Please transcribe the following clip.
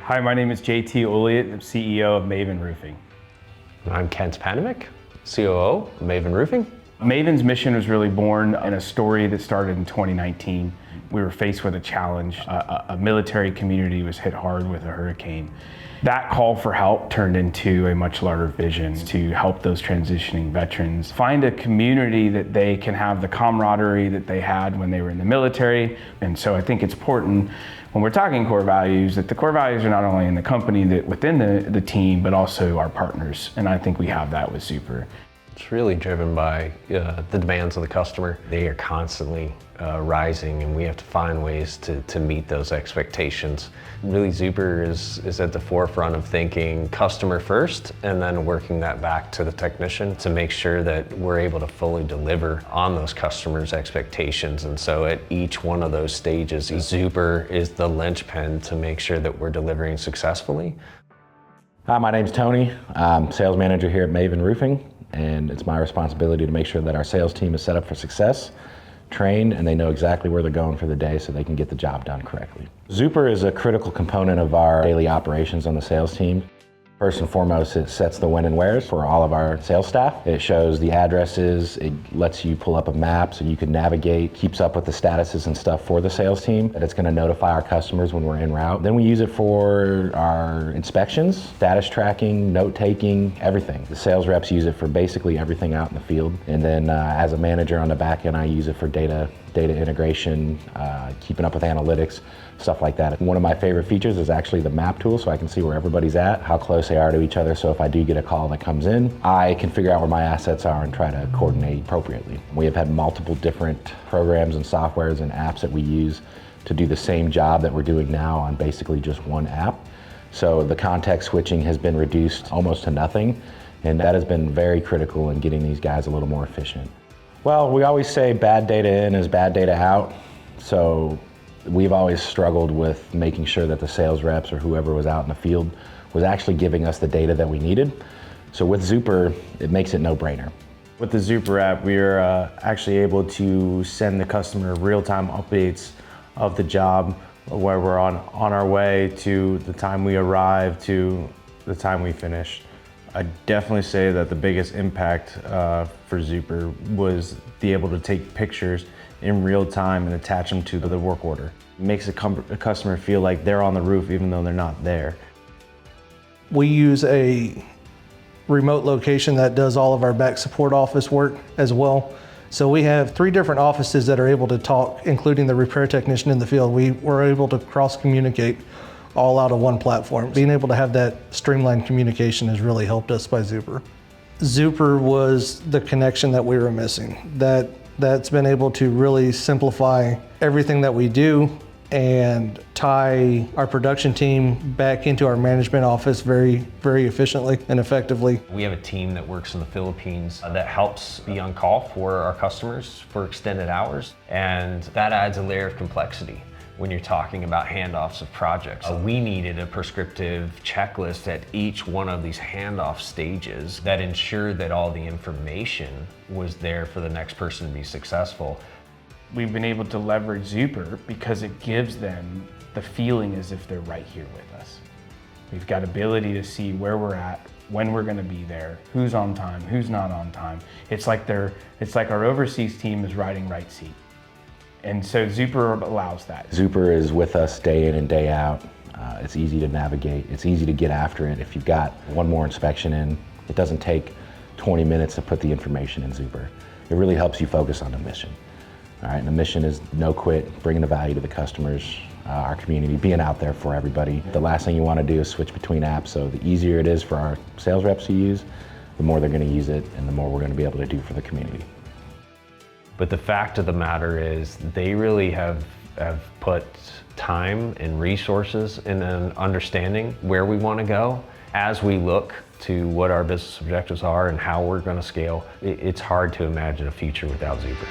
Hi, my name is JT Oliot, I'm CEO of Maven Roofing. I'm Kent Panovic, COO of Maven Roofing. Maven's mission was really born in a story that started in 2019. We were faced with a challenge. A military community was hit hard with a hurricane. That call for help turned into a much larger vision to help those transitioning veterans find a community that they can have the camaraderie that they had when they were in the military. And so I think it's important when we're talking core values that the core values are not only in the company, that within the team, but also our partners. And I think we have that with Zuper. It's really driven by the demands of the customer. They are constantly rising, and we have to find ways to meet those expectations. Really, Zuper is at the forefront of thinking customer first and then working that back to the technician to make sure that we're able to fully deliver on those customers' expectations. And so at each one of those stages, Zuper is the linchpin to make sure that we're delivering successfully. Hi, my name's Tony. I'm sales manager here at Maven Roofing, and it's my responsibility to make sure that our sales team is set up for success, trained, and they know exactly where they're going for the day so they can get the job done correctly. Zuper is a critical component of our daily operations on the sales team. First and foremost, it sets the when and wheres for all of our sales staff. It shows the addresses, it lets you pull up a map so you can navigate, keeps up with the statuses and stuff for the sales team, and it's gonna notify our customers when we're en route. Then we use it for our inspections, status tracking, note taking, everything. The sales reps use it for basically everything out in the field. And then as a manager on the back end, I use it for data integration, keeping up with analytics, stuff like that. One of my favorite features is actually the map tool, so I can see where everybody's at, how close they are to each other, so if I do get a call that comes in, I can figure out where my assets are and try to coordinate appropriately. We have had multiple different programs and softwares and apps that we use to do the same job that we're doing now on basically just one app. So the context switching has been reduced almost to nothing, and that has been very critical in getting these guys a little more efficient. Well, we always say bad data in is bad data out. So we've always struggled with making sure that the sales reps or whoever was out in the field was actually giving us the data that we needed. So with Zuper, it makes it no-brainer. With the Zuper app, we are actually able to send the customer real-time updates of the job, where we're on our way to the time we arrive to the time we finish. I'd definitely say that the biggest impact for Zuper was be able to take pictures in real time and attach them to the work order. It makes a customer feel like they're on the roof even though they're not there. We use a remote location that does all of our back support office work as well. So we have 3 different offices that are able to talk, including the repair technician in the field. We were able to cross-communicate all out of one platform. Being able to have that streamlined communication has really helped us by Zuper. Zuper was the connection that we were missing. That's been able to really simplify everything that we do and tie our production team back into our management office very, very efficiently and effectively. We have a team that works in the Philippines that helps be on call for our customers for extended hours, and that adds a layer of complexity when you're talking about handoffs of projects. We needed a prescriptive checklist at each one of these handoff stages that ensured that all the information was there for the next person to be successful. We've been able to leverage Zuper because it gives them the feeling as if they're right here with us. We've got ability to see where we're at, when we're gonna be there, who's on time, who's not on time. It's like our overseas team is riding right seat. And so Zuper allows that. Zuper is with us day in and day out. It's easy to navigate. It's easy to get after it. If you've got one more inspection in, it doesn't take 20 minutes to put the information in Zuper. It really helps you focus on the mission. All right, and the mission is no quit, bringing the value to the customers, our community, being out there for everybody. The last thing you want to do is switch between apps, so the easier it is for our sales reps to use, the more they're going to use it and the more we're going to be able to do for the community. But the fact of the matter is they really have put time and resources in understanding where we want to go. As we look to what our business objectives are and how we're going to scale, it's hard to imagine a future without Zuper.